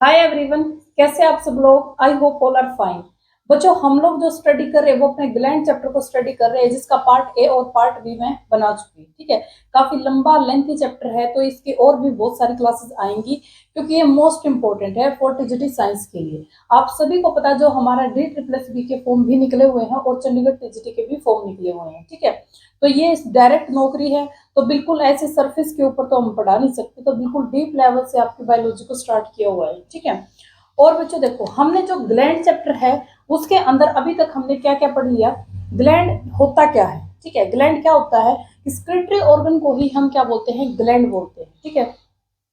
Hi everyone, कैसे आप सब लोग। I hope all are fine. बच्चों, हम लोग जो स्टडी कर रहे हैं वो अपने ग्लैंड चैप्टर को स्टडी कर रहे हैं, जिसका पार्ट ए और पार्ट बी में बना चुकी है। ठीक है, काफी लंबा लेंथी चैप्टर है, तो इसकी और भी बहुत सारी क्लासेस आएंगी, क्योंकि ये मोस्ट इंपॉर्टेंट है फॉर टीजीटी साइंस के लिए। आप सभी को पता है, जो हमारा DBBB के फॉर्म भी निकले हुए हैं और चंडीगढ़ टीजीटी के भी फॉर्म निकले हुए हैं। ठीक है, तो ये डायरेक्ट नौकरी है, तो बिल्कुल ऐसे सरफेस के ऊपर तो हम पढ़ा नहीं सकते, तो बिल्कुल डीप लेवल से आपकी बायोलॉजी को स्टार्ट किया हुआ है। ठीक है, और बच्चों देखो, हमने जो ग्लैंड चैप्टर है उसके अंदर अभी तक हमने क्या क्या पढ़ लिया। ग्लैंड होता क्या है, ठीक है, ग्लैंड क्या होता है। स्क्रीटरी ऑर्गन को ही हम क्या बोलते हैं, ग्लैंड बोलते हैं। ठीक है,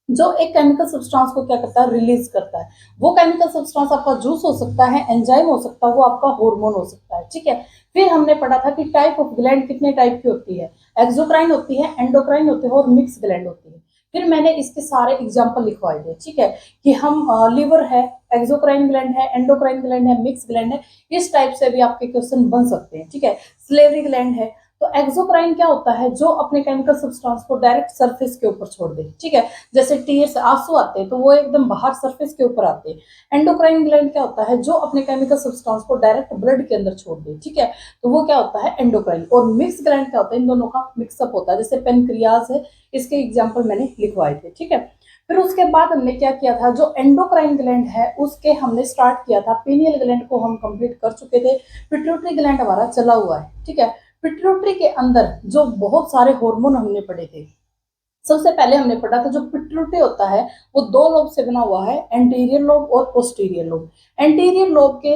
जो एक केमिकल सब्सटेंस को क्या करता है, रिलीज करता है। वो केमिकल सब्सटेंस आपका जूस हो सकता है, एंजाइम हो सकता है, वो आपका हार्मोन हो सकता है। ठीक है, फिर हमने पढ़ा था कि टाइप ऑफ ग्लैंड कितने टाइप की होती है। एक्सोक्राइन होती है, एंडोक्राइन होती है और मिक्स ग्लैंड होती है। फिर मैंने इसके सारे एग्जाम्पल लिखवाए थे। ठीक है, कि हम लिवर है, एक्सोक्राइन ग्लैंड है, एंडोक्राइन ग्लैंड है, मिक्स ग्लैंड है। इस टाइप से भी आपके क्वेश्चन बन सकते हैं। ठीक है, स्लेवरी ग्लैंड है। तो एक्सोक्राइन क्या होता है, जो अपने केमिकल सब्सटेंस को डायरेक्ट सरफेस के ऊपर छोड़ दे। ठीक है, जैसे टीयर्स, आंसू आते हैं तो वो एकदम बाहर सरफेस के ऊपर आते हैं। एंडोक्राइन ग्लैंड क्या होता है, जो अपने केमिकल सब्सटेंस को डायरेक्ट ब्लड के अंदर छोड़ दे। ठीक है, तो वो क्या होता है, एंडोक्राइन। और मिक्स ग्लैंड क्या होता है, इन दोनों का मिक्सअप होता है, जैसे पेनक्रियाज है, इसके एग्जाम्पल मैंने लिखवाए थे। ठीक है, फिर उसके बाद हमने क्या किया था, जो एंडोक्राइन ग्लैंड है उसके हमने स्टार्ट किया था, पीनियल ग्लैंड को हम कंप्लीट कर चुके थे। पिट्यूटरी ग्लैंड हमारा चला हुआ है। ठीक है, पिट्यूटरी के अंदर जो बहुत सारे हार्मोन हमने पढ़े थे। सबसे पहले हमने पढ़ा था, जो पिट्यूटरी होता है वो दो लोब से बना हुआ है, एंटीरियर लोब और पोस्टीरियर लोब। एंटीरियर लोब के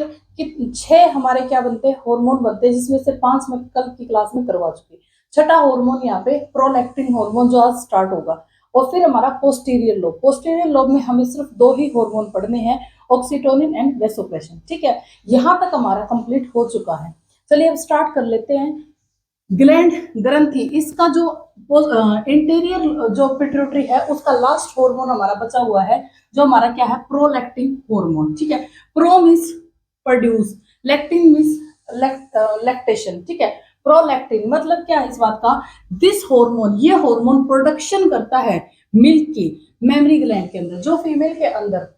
6 हमारे क्या बनते हैं, हार्मोन बनते हैं, जिसमें से 5 मैं कल की क्लास में करवा चुकी। छठा हार्मोन यहाँ पे प्रोलैक्टिन हार्मोन, जो आज स्टार्ट होगा। और फिर हमारा पोस्टीरियर लोब, पोस्टीरियर लोब में हमें सिर्फ 2 ही हार्मोन पढ़ने हैं, ऑक्सीटोनिन एंड वेसोप्रेसिन। ठीक है, यहाँ तक हमारा कंप्लीट हो चुका है। चलिए अब स्टार्ट कर लेते हैं। ग्लैंड ग्रंथि, इसका जो इंटीरियर जो पिट्यूटरी है उसका लास्ट हार्मोन हमारा बचा हुआ है, जो हमारा क्या है, प्रोलैक्टिन हार्मोन। ठीक है, pro means produce, lectin means lactation. ठीक है, प्रोलैक्टिन मतलब क्या है इस बात का, दिस हार्मोन, ये हार्मोन प्रोडक्शन करता है मिल्क की मेमरी ग्लैंड के अंदर। जो फीमेल के अंदर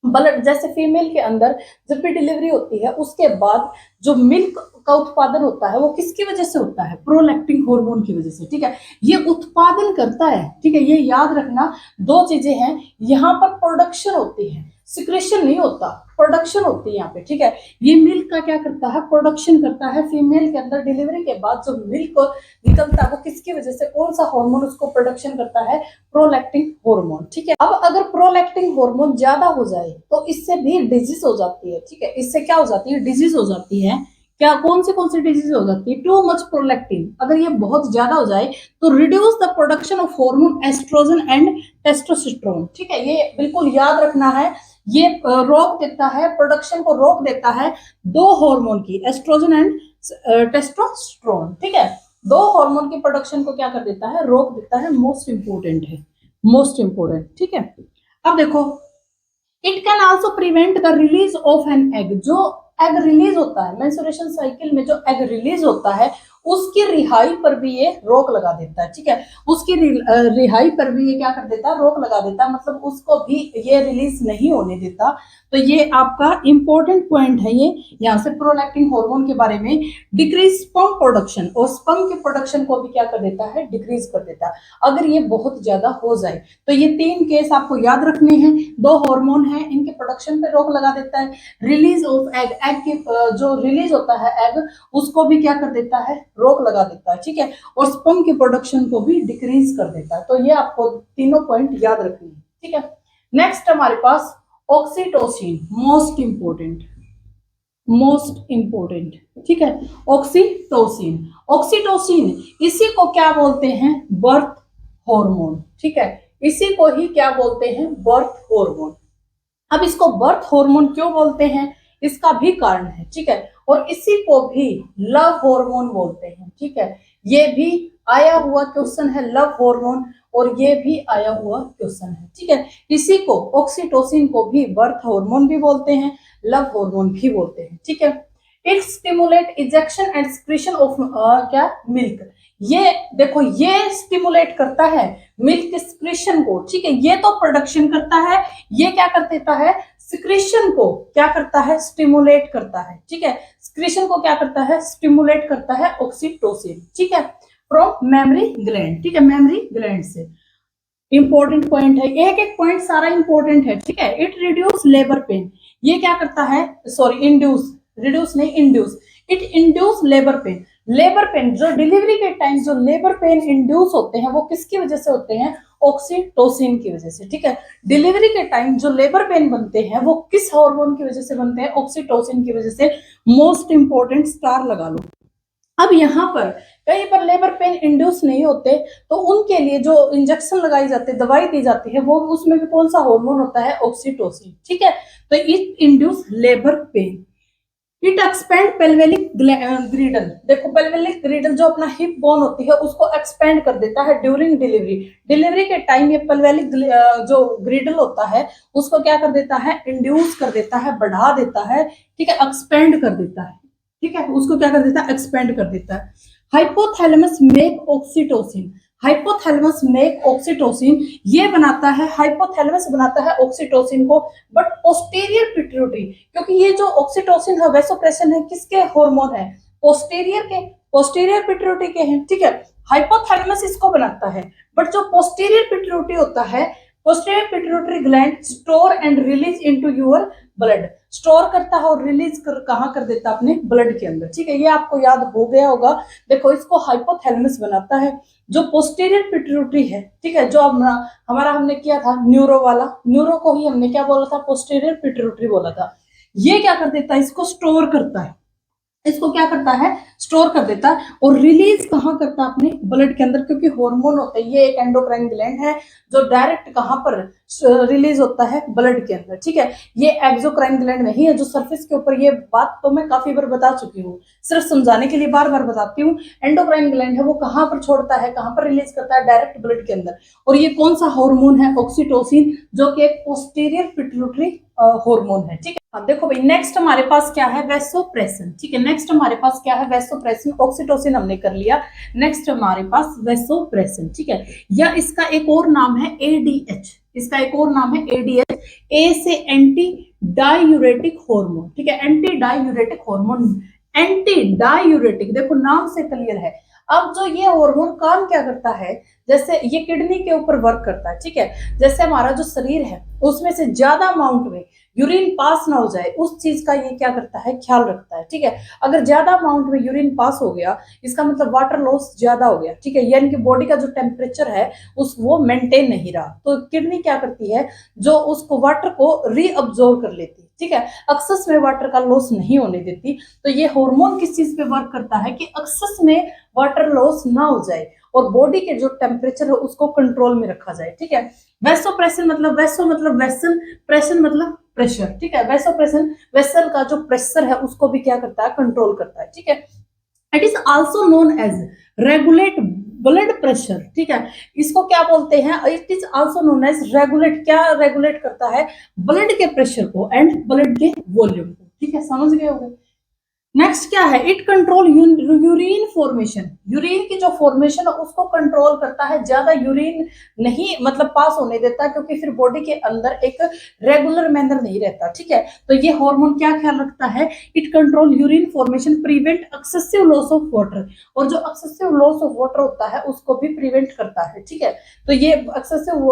ब्लड, जैसे फीमेल के अंदर जब भी डिलीवरी होती है उसके बाद जो मिल्क का उत्पादन होता है वो किसकी वजह से होता है, प्रोलैक्टिन हार्मोन की वजह से। ठीक है, ये उत्पादन करता है। ठीक है, ये याद रखना, 2 चीजें हैं, यहाँ पर प्रोडक्शन होती है, सिक्रेशन नहीं होता, प्रोडक्शन होती है यहाँ पे। ठीक है, ये मिल्क का क्या करता है, प्रोडक्शन करता है। फीमेल के अंदर डिलीवरी के बाद जो मिल्क निकलता है वो किसकी वजह से, कौन सा हार्मोन उसको प्रोडक्शन करता है, प्रोलैक्टिन हार्मोन। ठीक है, अब अगर प्रोलैक्टिन हार्मोन ज्यादा हो जाए तो इससे भी डिजीज हो जाती है। ठीक है, इससे क्या हो जाती है, डिजीज हो जाती है। क्या, कौन सी डिजीज हो जाती है, टू मच प्रोलैक्टिन, अगर ये बहुत ज्यादा हो जाए तो reduce the production of hormone oestrogen and testosterone. ठीक है, ये बिल्कुल याद रखना है, ये रोक देता है, प्रोडक्शन को रोक देता है 2 हार्मोन की, एस्ट्रोजन एंड टेस्टोस्टेरोन। ठीक है, 2 हार्मोन की प्रोडक्शन को क्या कर देता है, रोक देता है। मोस्ट इंपोर्टेंट है, मोस्ट इंपोर्टेंट। ठीक है, अब देखो, it can also prevent the release of an egg, जो एग रिलीज होता है मेंस्ट्रुएशन साइकिल में, जो एग रिलीज होता है उसकी रिहाई पर भी ये रोक लगा देता है। ठीक है, उसकी रिहाई पर भी ये क्या कर देता है, रोक लगा देता है, मतलब उसको भी ये रिलीज नहीं होने देता। तो ये आपका इंपॉर्टेंट पॉइंट है, ये यहाँ से प्रोलैक्टिन हार्मोन के बारे में। डिक्रीज स्पर्म प्रोडक्शन, और स्पर्म के प्रोडक्शन को भी क्या कर देता है, डिक्रीज कर देता है, अगर ये बहुत ज्यादा हो जाए। तो ये 3 केस आपको याद रखने हैं, 2 हार्मोन है, इनके प्रोडक्शन पे रोक लगा देता है। रिलीज ऑफ एग, एग की जो रिलीज होता है एग, उसको भी क्या कर देता है, रोक लगा देता है। ठीक है, और स्पर्म की प्रोडक्शन को भी डिक्रीज कर देता है। तो ये आपको तीनों पॉइंट याद रखनी है। ठीक है, नेक्स्ट हमारे पास oxytocin, most important, most important. ठीक है, ऑक्सीटोसिन, ऑक्सीटोसिन इसी को क्या बोलते हैं, बर्थ हार्मोन। ठीक है, इसी को ही क्या बोलते हैं, बर्थ हार्मोन। अब इसको बर्थ हार्मोन क्यों बोलते हैं, इसका भी कारण है। ठीक है, और इसी को भी लव हार्मोन बोलते हैं। ठीक है, ये भी आया हुआ क्वेश्चन है, लव हार्मोन, और ये भी आया हुआ क्वेश्चन है। ठीक है, इसी को ऑक्सीटोसिन को भी बर्थ हार्मोन भी बोलते हैं, लव हार्मोन भी बोलते हैं। ठीक है, it stimulate ejection and secretion of क्या, मिल्क, ये देखो ये स्टिमुलेट करता है मिल्क सिक्रीशन को, ठीक है, ये तो प्रोडक्शन करता है, ये क्या कर देता है, सिक्रीशन को क्या करता है, स्टिमुलेट करता है, ठीक है, सिक्रीशन को क्या करता है, स्टिमुलेट करता है ऑक्सीटोसिन, ठीक है, फ्रॉम मेमोरी ग्लैंड, ठीक है, मेमोरी ग्लैंड से। इंपॉर्टेंट पॉइंट है, एक एक पॉइंट सारा इंपॉर्टेंट है, ठीक है। इट रिड्यूस लेबर पेन, ये क्या करता है, सॉरी इंड्यूस, रिड्यूस नहीं induce, it induce labour pen, labour pain जो डिलीवरी के टाइम जो लेबर पेन इंड्यूस होते हैं वो किसकी वजह से होते हैं, ऑक्सीटोसिन की वजह से, ठीक है। डिलीवरी के टाइम जो लेबर पेन बनते हैं वो किस हार्मोन की वजह से बनते हैं, ऑक्सीटोसिन की वजह से। मोस्ट इंपॉर्टेंट स्टार लगा लो। अब यहाँ पर कहीं पर लेबर पेन इंड्यूस नहीं होते तो उनके लिए जो इंजेक्शन लगाई जाती है, दवाई दी जाती है, वो उसमें भी कौन सा हार्मोन होता है, ऑक्सीटोसिन, ठीक है। तो it induce labour pain. It expand pelvic girdle, देखो पेल्विक ग्रीडल जो अपना हिप बोन होती है उसको एक्सपेंड कर देता है ड्यूरिंग डिलीवरी, डिलीवरी के टाइम ये पेल्विक जो ग्रीडल होता है उसको क्या कर देता है, इंड्यूस कर देता है, बढ़ा देता है, ठीक है, एक्सपेंड कर देता है, ठीक है, उसको क्या कर देता है, एक्सपेंड कर देता है। Hypothalamus make oxytocin, hypothalamus make oxytocin, ये बनाता है, हाइपोथैलेमस बनाता है ऑक्सीटोसिन को, बट पोस्टीरियर पिट्यूटरी, क्योंकि ये जो ऑक्सीटोसिन है वैसोप्रेसिन है किसके हार्मोन है, पोस्टीरियर के, पोस्टीरियर पिट्यूटरी के हैं, ठीक है। हाइपोथैलेमस इसको बनाता है, बट जो पोस्टीरियर पिट्यूटरी होता है, posterior pituitary gland store and release into your blood, store करता है और रिलीज कहाँ कर देता है, अपने ब्लड के अंदर, ठीक है, ये आपको याद हो गया होगा। देखो इसको हाइपोथैलेमस बनाता है, जो पोस्टीरियर पिट्यूटरी है, ठीक है, जो हमारा हमने किया था न्यूरो वाला, न्यूरो को ही हमने क्या बोला था, पोस्टीरियर पिट्यूटरी बोला था। ये क्या कर देता है, इसको स्टोर करता है, इसको क्या करता है, स्टोर कर देता है और रिलीज कहाँ करता है, अपने ब्लड के अंदर, क्योंकि हार्मोन होता है, ये एक एंडोक्राइन ग्लैंड है जो डायरेक्ट कहाँ पर रिलीज होता है, ब्लड के अंदर, ठीक है। ये एक्सोक्राइन ग्लैंड नहीं है जो सरफेस के ऊपर, ये बात तो मैं काफी बार बता चुकी हूँ, सिर्फ समझाने के लिए बार बार बताती हूँ। एंडोक्राइन ग्लैंड है वो कहाँ पर छोड़ता है, कहाँ पर रिलीज करता है, डायरेक्ट ब्लड के अंदर, और ये कौन सा हार्मोन है, ऑक्सीटोसिन, जो कि एक पोस्टीरियर पिट्यूटरी हार्मोन है, ठीक है। अब देखो भाई नेक्स्ट हमारे पास क्या है, वैसोप्रेसिन, ठीक है, नेक्स्ट हमारे पास क्या है, वैसोप्रेसिन, ऑक्सीटोसिन हमने कर लिया, नेक्स्ट हमारे पास वैसोप्रेसिन, ठीक है, या इसका एक और नाम है एडीएच, इसका एक और नाम है एडीएच, ए से एंटी डायूरेटिक हार्मोन, ठीक है, anti diuretic hormone, anti diuretic, देखो नाम से क्लियर है। अब जो ये हार्मोन काम क्या करता है, जैसे ये किडनी के ऊपर वर्क करता है, ठीक है, जैसे हमारा जो शरीर है उसमें से ज्यादा अमाउंट में यूरिन पास ना हो जाए उस चीज का ये क्या करता है, ख्याल रखता है, ठीक है। अगर ज्यादा अमाउंट में यूरिन पास हो गया इसका मतलब वाटर लॉस ज्यादा हो गया, ठीक है, यानी कि बॉडी का जो टेम्परेचर है उस वो मेंटेन नहीं रहा, तो किडनी क्या करती है, जो उसको वाटर को रीअब्जॉर्ब कर लेती है, ठीक है, एक्सेस में वाटर का लॉस नहीं होने देती। तो ये हार्मोन किस चीज पे वर्क करता है कि एक्सेस में वाटर लॉस ना हो जाए और बॉडी के जो टेम्परेचर है उसको कंट्रोल में रखा जाए, ठीक है। वैसोप्रेसिन मतलब वैसो मतलब वेसल, प्रेशन मतलब प्रेशर, ठीक है, वैसोप्रेसिन वेसल का जो प्रेशर है उसको भी क्या करता है, कंट्रोल करता है, ठीक है। It is also known as regulate blood pressure, ठीक है, इसको क्या बोलते हैं, it is also known as regulate, क्या रेगुलेट करता है, ब्लड के प्रेशर को एंड ब्लड के वॉल्यूम को, ठीक है, समझ गए होंगे। नेक्स्ट क्या है, it control urine formation, urine की जो फॉर्मेशन है उसको कंट्रोल करता है, ज्यादा यूरिन नहीं मतलब पास होने देता, क्योंकि फिर बॉडी के अंदर एक रेगुलर मैनर नहीं रहता, ठीक है। तो ये हार्मोन क्या ख्याल रखता है, it control urine formation, prevent excessive loss of water, और जो एक्सेसिव लॉस ऑफ वाटर होता है उसको भी प्रिवेंट करता है, ठीक है। तो ये एक्सेसिव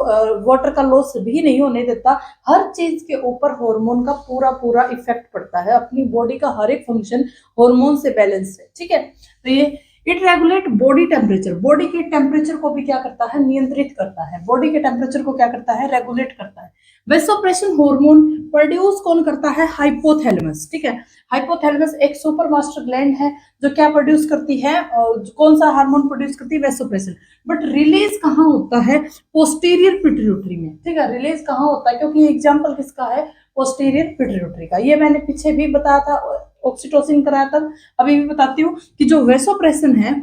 वाटर का लॉस भी नहीं होने देता, हर चीज के ऊपर हार्मोन का पूरा पूरा इफेक्ट पड़ता है, अपनी बॉडी का हर एक फंक्शन हार्मोन से बैलेंस है, ठीक है। तो ये it regulate body temperature, body के टेम्परेचर को भी क्या करता है, नियंत्रित करता है, बॉडी के टेम्परेचर को क्या करता है, रेगुलेट करता है। वैसोप्रेशन हार्मोन प्रोड्यूस कौन करता है, हाइपोथैलेमस, ठीक है, हाइपोथैलेमस एक सुपर मास्टर ग्लैंड है जो क्या प्रोड्यूस करती है, कौन सा हार्मोन प्रोड्यूस करती है, वैसोप्रेशन, बट रिलीज कहाँ होता है, पोस्टीरियर पिट्यूटरी में, ठीक है, रिलीज कहाँ होता है, क्योंकि एग्जाम्पल किसका है, पोस्टीरियर पिट्यूटरी का, ये मैंने पीछे भी बताया था, ऑक्सीटोसिन कराया था, अभी भी बताती हूँ कि जो वैसोप्रेशन है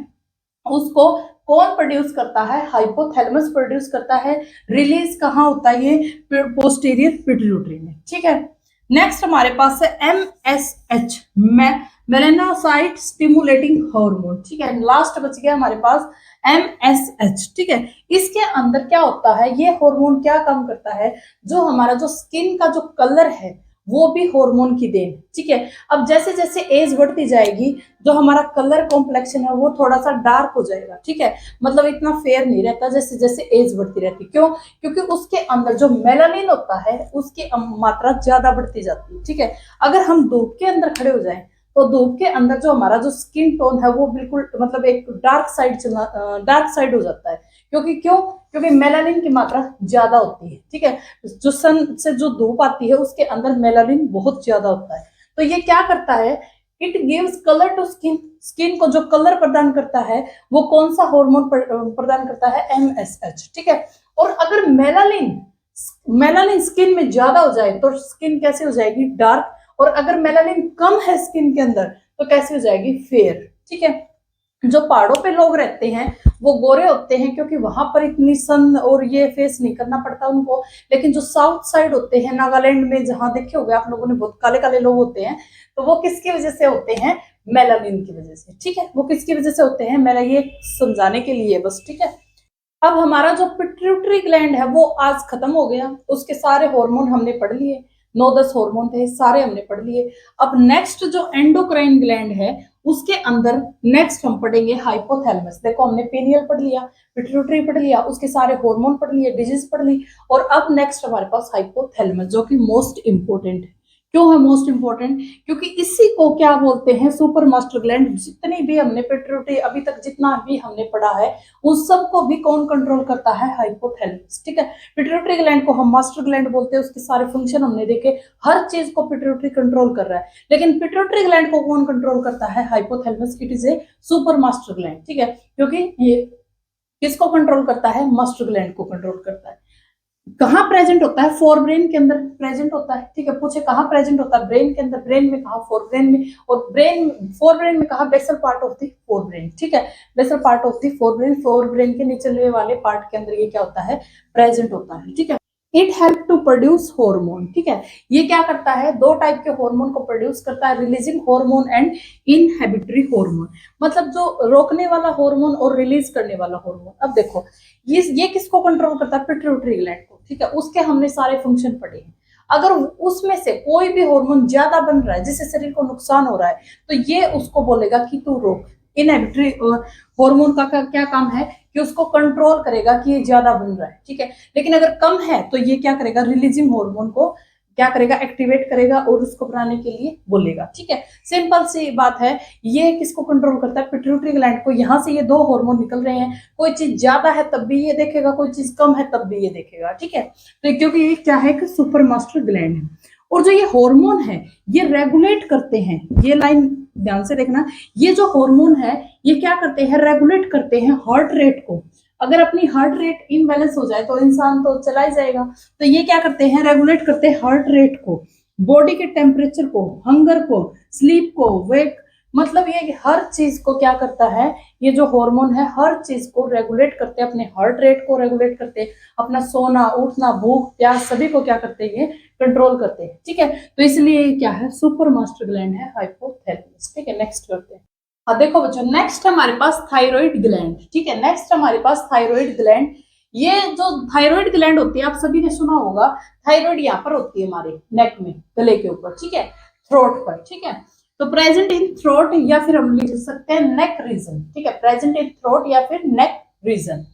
उसको कौन प्रोड्यूस करता है, हाइपोथैलेमस प्रोड्यूस करता है, रिलीज कहाँ होता है, ये पोस्टीरियर पिट्यूटरी में, ठीक है। नेक्स्ट हमारे पास है MSH, मेलानोसाइट स्टिमुलेटिंग हार्मोन, ठीक है। लास्ट बच गया हमारे पास MSH, ठीक है। इसके अंदर क्या होता है, ये हार्मोन क्या काम करता है, जो हमारा जो स्किन का जो कलर है वो भी हार्मोन की देन, ठीक है। अब जैसे जैसे एज बढ़ती जाएगी, जो हमारा कलर कॉम्प्लेक्शन है वो थोड़ा सा डार्क हो जाएगा, ठीक है। मतलब इतना फेयर नहीं रहता जैसे जैसे एज बढ़ती रहती। क्यों? क्योंकि उसके अंदर जो मेलानिन होता है उसकी मात्रा ज्यादा बढ़ती जाती है, ठीक है। अगर हम धूप के अंदर खड़े हो जाएं तो धूप के अंदर जो हमारा जो स्किन टोन है वो बिल्कुल मतलब एक डार्क साइड हो जाता है। क्योंकि क्यों? क्योंकि मेलानिन की मात्रा ज्यादा होती है, ठीक है। जो सन से जो धूप आती है उसके अंदर मेलानिन बहुत ज्यादा होता है। तो ये क्या करता है, it gives colour to skin, skin को जो कलर प्रदान करता है वो कौन सा हार्मोन प्रदान करता है, MSH, ठीक है। और अगर मेलानिन स्किन में ज्यादा हो जाए तो स्किन कैसे हो जाएगी, डार्क। और अगर मेलानिन कम है स्किन के अंदर तो कैसे हो जाएगी, फेयर, ठीक है। जो पहाड़ों पे लोग रहते हैं वो गोरे होते हैं क्योंकि वहां पर इतनी सन और ये फेस नहीं करना पड़ता उनको। लेकिन जो साउथ साइड होते हैं, नागालैंड में जहां देखे होंगे आप लोगों ने, बहुत काले काले लोग होते हैं, तो वो किसकी वजह से होते हैं, मेलानिन की वजह से, ठीक है। वो किसकी वजह से होते हैं, मेरा ये समझाने के लिए बस, ठीक है। अब हमारा जो पिट्यूटरी ग्लैंड है वो आज खत्म हो गया, उसके सारे हार्मोन हमने पढ़ लिए, 9-10 हार्मोन थे, सारे हमने पढ़ लिए। अब नेक्स्ट जो एंडोक्राइन ग्लैंड है उसके अंदर नेक्स्ट हम पढ़ेंगे हाइपोथैलेमस। देखो हमने पेनियल पढ़ लिया, पिट्यूटरी पढ़ लिया, उसके सारे हार्मोन पढ़ लिए, डिजीज पढ़ ली, और अब नेक्स्ट हमारे पास हाइपोथैलेमस, जो कि मोस्ट इंपोर्टेंट है। क्यों है मोस्ट इंपोर्टेंट? क्योंकि इसी को क्या बोलते हैं, सुपर मास्टर ग्लैंड। जितनी भी हमने पिट्यूटरी अभी तक जितना भी हमने पढ़ा है उस सब को भी कौन कंट्रोल करता है, हाइपोथैलेमस, ठीक है। पिट्यूटरी ग्लैंड को हम मास्टर ग्लैंड बोलते हैं, उसके सारे फंक्शन हमने देखे, हर चीज को पिट्यूटरी कंट्रोल कर रहा है। लेकिन पिट्यूटरी ग्लैंड को कौन कंट्रोल करता है, hypothalamus. It is a super master gland, ठीक है। क्योंकि ये किसको कंट्रोल करता है, मास्टर ग्लैंड को कंट्रोल करता है। कहाँ प्रेजेंट होता है, फोर ब्रेन के अंदर प्रेजेंट होता है, ठीक है। पूछे कहाँ प्रेजेंट होता है, ब्रेन के अंदर, ब्रेन में कहा, फोर ब्रेन में। और फोर ब्रेन में कहा, basal part of the forebrain, ठीक है। Basal part of the forebrain के निचले वाले पार्ट के अंदर ये क्या होता है, प्रेजेंट होता है, ठीक है। It help to produce hormone, ठीक है। ये क्या करता है, दो टाइप के हार्मोन को प्रोड्यूस करता है, releasing hormone and inhibitory hormone. मतलब जो रोकने वाला हार्मोन और रिलीज करने वाला हार्मोन। अब देखो ये किसको कंट्रोल करता है, पिट्यूटरी ग्लैंड को, ठीक है। उसके हमने सारे फंक्शन पढ़े हैं। अगर उसमें से कोई भी हार्मोन ज्यादा बन रहा है जिससे शरीर को नुकसान हो रहा है तो ये उसको बोलेगा कि तू रोक। इनहिबिटरी हार्मोन का क्या काम है, कि उसको कंट्रोल करेगा कि ये ज्यादा बन रहा है, ठीक है। लेकिन अगर कम है तो ये क्या करेगा, रिलीजिंग हार्मोन को क्या करेगा, एक्टिवेट करेगा और उसको बनाने के लिए बोलेगा, ठीक है। सिंपल सी बात है। ये किसको कंट्रोल करता है, पिट्यूटरी ग्लैंड को। यहाँ से ये दो हार्मोन निकल रहे हैं, कोई चीज ज्यादा है तब भी ये देखेगा, कोई चीज कम है तब भी ये देखेगा, ठीक है। तो क्योंकि ये क्या है कि सुपर मास्टर ग्लैंड है। और जो ये हार्मोन है ये रेगुलेट करते हैं, ये लाइन ध्यान से देखना, ये जो हार्मोन है ये क्या करते हैं, रेगुलेट करते हैं हार्ट रेट को। अगर अपनी हार्ट रेट इनबैलेंस हो जाए तो इंसान तो चला ही जाएगा। तो ये क्या करते हैं, रेगुलेट करते हैं हार्ट रेट को, बॉडी के टेम्परेचर को, हंगर को, स्लीप को, वेट, मतलब ये हर चीज को क्या करता है, ये जो हार्मोन है हर चीज को रेगुलेट करते हैं, अपने हार्ट रेट को रेगुलेट करते हैं, अपना सोना उठना भूख प्यास सभी को क्या करते हैं, ये कंट्रोल करते हैं, ठीक है। तो इसलिए क्या है, सुपर मास्टर ग्लैंड है हाइपोथैलेमस, ठीक है। नेक्स्ट करते हैं। हाँ देखो बच्चों, नेक्स्ट हमारे पास थायराइड ग्लैंड, ठीक है। नेक्स्ट हमारे पास थायराइड ग्लैंड। ये जो थायराइड ग्लैंड होती है आप सभी ने सुना होगा, थायराइड यहाँ पर होती है हमारे नेक में, गले के ऊपर, ठीक है, थ्रोट पर, ठीक है। तो प्रेजेंट इन थ्रोट या फिर हम लिख सकते हैं नेक रीजन, ठीक है। प्रेजेंट इन थ्रोट या फिर नेक रीजन।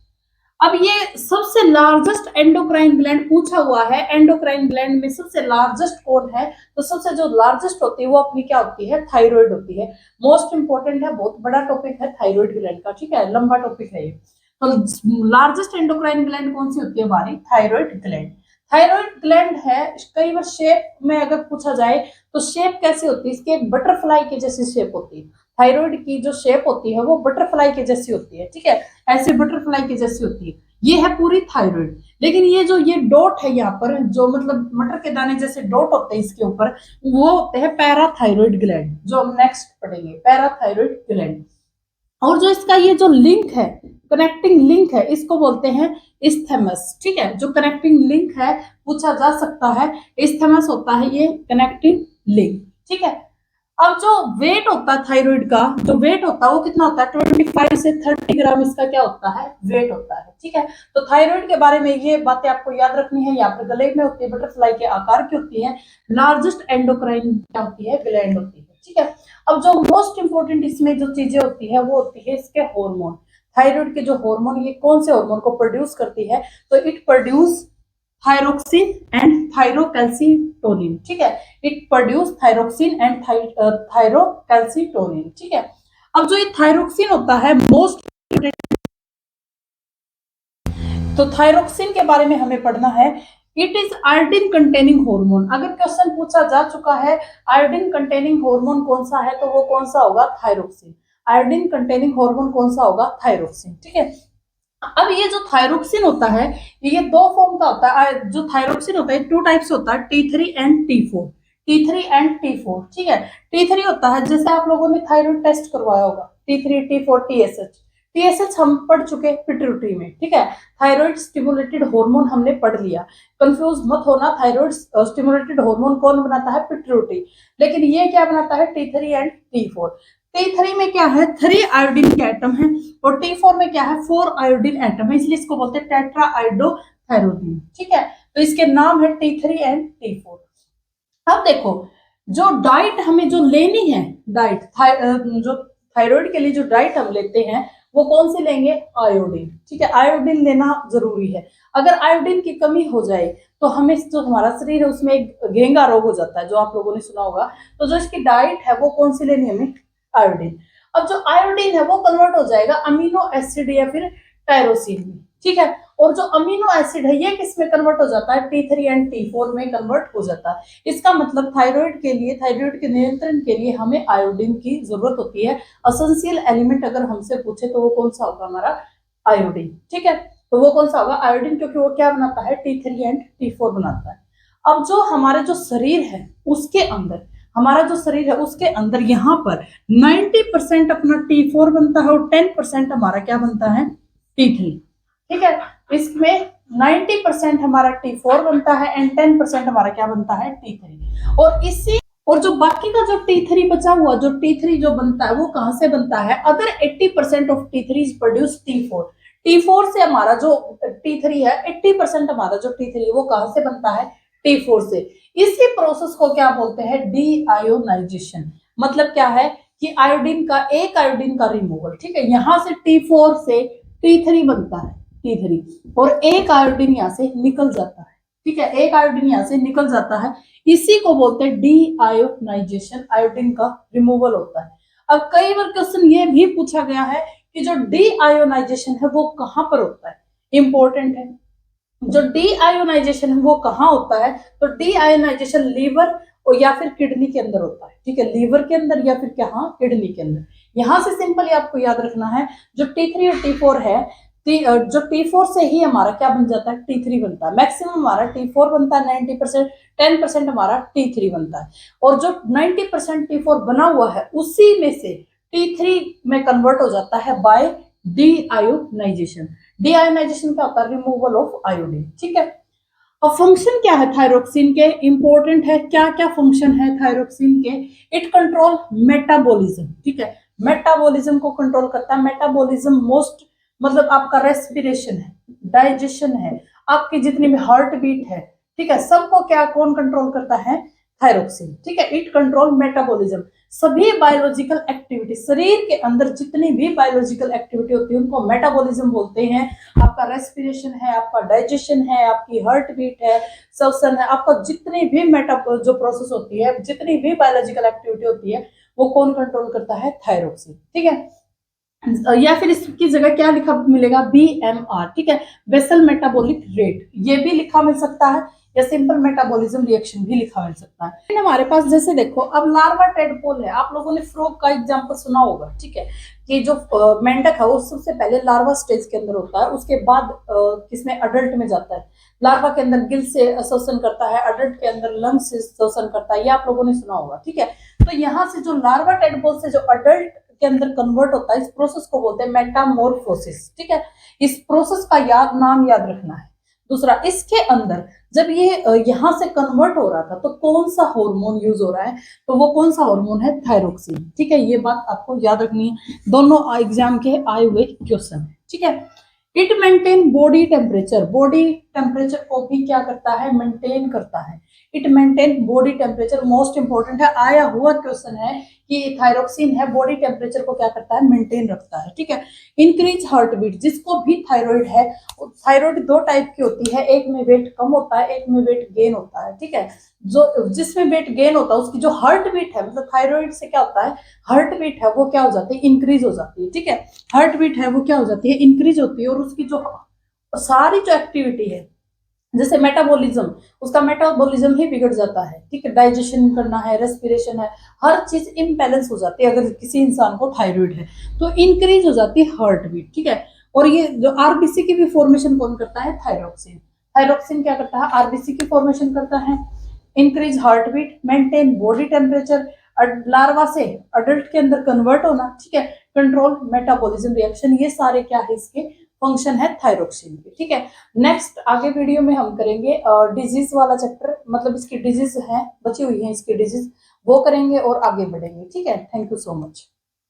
अब ये सबसे लार्जेस्ट एंडोक्राइन ग्लैंड पूछा हुआ है, एंडोक्राइन ग्लैंड में सबसे लार्जेस्ट कौन है, तो सबसे जो लार्जेस्ट होती है वो अपनी क्या होती है, थायराइड होती है। मोस्ट इंपोर्टेंट है, बहुत बड़ा टॉपिक है थायराइड ग्लैंड का, ठीक है, लंबा टॉपिक है ये। तो लार्जेस्ट एंडोक्राइन ग्लैंड कौन सी होती है हमारी, थायराइड ग्लैंड। थायराइड ग्लैंड है, कई बार शेप में अगर पूछा जाए तो शेप कैसी होती है इसकी, एक बटरफ्लाई की जैसी शेप होती है। थायराइड की जो शेप होती है वो बटरफ्लाई के जैसी होती है, ठीक है, ऐसे बटरफ्लाई की जैसी होती है। ये है पूरी थायराइड। लेकिन ये जो ये डॉट है यहाँ पर, जो मतलब मटर के दाने जैसे डॉट होते हैं इसके ऊपर, वो होते हैं पैराथायराइड ग्लैंड, जो हम नेक्स्ट पढ़ेंगे, पैराथायराइड ग्लैंड। और जो इसका ये जो लिंक है, कनेक्टिंग लिंक है, इसको बोलते हैं इस्थेमस। ठीक है, जो कनेक्टिंग लिंक है पूछा जा सकता है, इस्थेमस होता है ये कनेक्टिंग लिंक। ठीक है, अब जो वेट होता है थायराइड का, जो वेट होता है वो कितना होता है, 25 से 30 ग्राम इसका क्या होता है, वेट होता है। ठीक है, तो थायराइड के बारे में ये बातें आपको याद रखनी है। यहाँ पर गले में होती है, बटरफ्लाई के आकार की होती है, लार्जेस्ट एंडोक्राइन क्या होती है, ग्लैंड होती है। ठीक है, अब जो मोस्ट इंपोर्टेंट इसमें जो चीजें होती है वो होती है इसके हार्मोन। थायराइड के जो हार्मोन, ये कौन से हार्मोन को प्रोड्यूस करती है, तो it produce thyroxine and thyrocalcitonin. ठीक है, it produce thyroxine and thyrocalcitonin. ठीक है, अब जो ये थायरोक्सिन होता है मोस्ट, तो थायरोक्सिन के बारे में हमें पढ़ना है। It is iodine containing hormone. अगर क्वेश्चन पूछा जा चुका है आयोडीन कंटेनिंग हार्मोन कौन सा है, तो वो कौन सा होगा, थायरोक्सिन। आयोडीन कंटेनिंग हार्मोन कौन सा होगा, थायरोक्सिन। ठीक है, अब ये जो थायरोक्सिन होता है ये दो फॉर्म का होता है। जो थायरोक्सिन होता है टू टाइप्स होता है, T3 and T4। T3 and T4। ठीक है, T3 होता है जैसे आप लोगों ने थायराइड टेस्ट करवाया होगा, T3 T4 TSH। टीएसएच हम पढ़ चुके पिट्यूटरी में। ठीक है, थायराइड स्टिमुलेटेड हार्मोन हमने पढ़ लिया। कंफ्यूज मत होना, थायराइड स्टिमुलेटेड हार्मोन कौन बनाता है, पिट्यूटरी। लेकिन ये क्या बनाता है, T3 एंड T4। T3 में क्या है, 3 आयोडीन के एटम है, और T4 में क्या है, 4 आयोडीन एटम है, इसलिए इसको बोलते हैं टेट्रा आयोडोथायरोडीन। ठीक है, तो इसके नाम है T3 एंड T4। अब देखो, जो डाइट हमें जो लेनी है, डाइट जो थायराइड के लिए जो डाइट हम लेते हैं वो कौन सी लेंगे, आयोडीन। ठीक है, आयोडीन लेना जरूरी है। अगर आयोडीन की कमी हो जाए तो हमें जो हमारा शरीर है उसमें एक घेंगा रोग हो जाता है, जो आप लोगों ने सुना होगा। तो जो इसकी डाइट है वो कौन सी लेनी है हमें, आयोडीन। अब जो आयोडीन है वो कन्वर्ट हो जाएगा अमीनो एसिड या फिर टायरोसिन में। ठीक है, और जो अमीनो एसिड है ये किस में कन्वर्ट हो जाता है, T3 एंड T4 में कन्वर्ट हो जाता है। इसका मतलब थायराइड के लिए, थायराइड के नियंत्रण के लिए हमें आयोडीन की जरूरत होती है। एसेंशियल एलिमेंट अगर हमसे पूछे तो वो कौन सा होगा, हमारा आयोडीन। ठीक है, तो वो कौन सा होगा, आयोडीन, क्योंकि वो क्या बनाता है, T3 एंड T4 बनाता है। अब जो हमारे जो शरीर है उसके अंदर, हमारा जो शरीर है उसके अंदर यहाँ पर 90% अपना T4 बनता है और 10% हमारा क्या बनता है, T3। ठीक है, इसमें 90% हमारा T4 बनता है एंड 10% हमारा क्या बनता है, T3। और इसी, और जो बाकी का जो T3 बचा हुआ, जो T3 जो बनता है वो कहां से बनता है, other 80% of T3 is produce T4। T4 से हमारा जो T3 है, 80% हमारा जो T3 वो कहां से बनता है, T4 से। इसी प्रोसेस को क्या बोलते हैं, डीआयोनाइजेशन। मतलब क्या है कि आयोडीन का, एक आयोडीन का रिमूवल। ठीक है, यहां से T4 से T3 बनता है, T3, और एक आयोडीन यहाँ से निकल जाता है। ठीक है, एक आयोडीन यहाँ से निकल जाता है, इसी को बोलते हैं डीआयोनाइजेशन। आयोडीन का रिमूवल होता है। अब कई बार क्वेश्चन ये भी पूछा गया है कि जो डीआयोनाइजेशन है वो कहां पर होता है, इंपॉर्टेंट है। जो डीआयोनाइजेशन है वो कहाँ होता है, तो डीआयोनाइजेशन लीवर और या फिर किडनी के अंदर होता है। ठीक है, लीवर के अंदर या फिर क्या, किडनी के अंदर। यहां से सिंपली आपको याद रखना है, जो T3 और T4 है, जो T4 से ही हमारा क्या बन जाता है, T3 बनता है। मैक्सिमम हमारा T4 बनता है 90%, 10% हमारा T3 बनता है। और जो 90% T4 बना हुआ है उसी में से T3 में कन्वर्ट हो जाता है बाय डीआयोनाइजेशन। डीआयोनाइजेशन क्या होता है, रिमूवल ऑफ आयोडीन। ठीक है, अब फंक्शन क्या है थायरोक्सिन के, इंपॉर्टेंट है, क्या क्या फंक्शन है थायरोक्सिन के। It control metabolism. ठीक है, मेटाबॉलिज्म को कंट्रोल करता है। मेटाबॉलिज्म मोस्ट मतलब आपका रेस्पिरेशन है, डाइजेशन है, आपकी जितनी भी हार्ट बीट है, ठीक है, सबको क्या, कौन कंट्रोल करता है, थायरोक्सिन। ठीक है, इट कंट्रोल मेटाबॉलिज्म। सभी बायोलॉजिकल एक्टिविटी, शरीर के अंदर जितनी भी बायोलॉजिकल एक्टिविटी होती है उनको मेटाबॉलिज्म बोलते हैं। आपका रेस्पिरेशन है, आपका डाइजेशन है, आपकी हार्ट बीट है, श्वसन है, आपका जितनी भी जो प्रोसेस होती है, जितनी भी बायोलॉजिकल एक्टिविटी होती है वो कौन कंट्रोल करता है, थायरोक्सिन। ठीक है, या फिर इसकी जगह क्या लिखा मिलेगा, BMR। ठीक है, बेसल मेटाबॉलिक रेट, ये भी लिखा मिल सकता है, या सिंपल मेटाबॉलिज्म रिएक्शन भी लिखा मिल सकता है। हमारे पास जैसे देखो, अब लार्वा टेडपोल है, आप लोगों ने फ्रॉग का एग्जांपल सुना होगा। ठीक है, कि जो मेंढक है वो सबसे पहले लार्वा स्टेज के अंदर होता है, उसके बाद किसमें, अडल्ट में जाता है। लार्वा के अंदर गिल से श्वसन करता है, अडल्ट के अंदर लंग से श्वसन करता है, ये आप लोगों ने सुना होगा। ठीक है, तो यहाँ से जो लार्वा टेडपोल से जो अडल्ट के अंदर कन्वर्ट होता है, इस प्रोसेस को बोलते हैं मेटामॉर्फोसिस, ठीक है। इस प्रोसेस का नाम याद रखना है। दूसरा, इसके अंदर जब ये यहाँ से कन्वर्ट हो रहा था तो कौन सा हार्मोन यूज हो रहा है, तो वो कौन सा हार्मोन है, थायरोक्सिन, ठीक है। ये बात आपको याद रखनी है, दोनों एग्जाम के आए हुए क्वेश्चन है, ठीक है। इट मेंटेन बॉडी टेम्परेचर को भी क्या करता है, मेंटेन करता है। It maintain body temperature, most important है, आया हुआ क्वेश्चन है कि थायरोक्सिन है बॉडी टेम्परेचर को क्या करता है, मेंटेन रखता है, ठीक है। इंक्रीज हार्ट बीट, जिसको भी थायराइड है, थायराइड दो टाइप की होती है, एक में वेट कम होता है, एक में वेट गेन होता है, ठीक है। जो जिसमें वेट गेन होता है उसकी जो हार्ट बीट है, मतलब थायराइड से क्या होता है, हार्ट बीट है वो क्या हो जाती है, इंक्रीज हो जाती है, ठीक है। हार्ट बीट है वो क्या हो जाती है, इंक्रीज होती है, और उसकी जो सारी जो एक्टिविटी है, जैसे मेटाबॉलिज्म, उसका मेटाबॉलिज्म ही बिगड़ जाता है, ठीक है। डाइजेशन करना है, रेस्पिरेशन है, हर चीज इम्बैलेंस हो जाती है अगर किसी इंसान को थायराइड है, तो इंक्रीज हो जाती है हार्ट बीट, ठीक है। और ये जो आरबीसी की भी फॉर्मेशन कौन करता है, थायरोक्सिन। थायरोक्सिन क्या करता है, आरबीसी की फॉर्मेशन करता है। Increase heartbeat, maintain body temperature, larva से अडल्ट के अंदर कन्वर्ट होना, ठीक है। कंट्रोल मेटाबॉलिज्म रिएक्शन, ये सारे क्या है इसके फंक्शन है थायरोक्सिन के, ठीक है। नेक्स्ट आगे वीडियो में हम करेंगे डिजीज वाला चैप्टर, मतलब इसकी डिजीज है, बची हुई है इसकी डिजीज, वो करेंगे और आगे बढ़ेंगे, ठीक है। Thank you so much.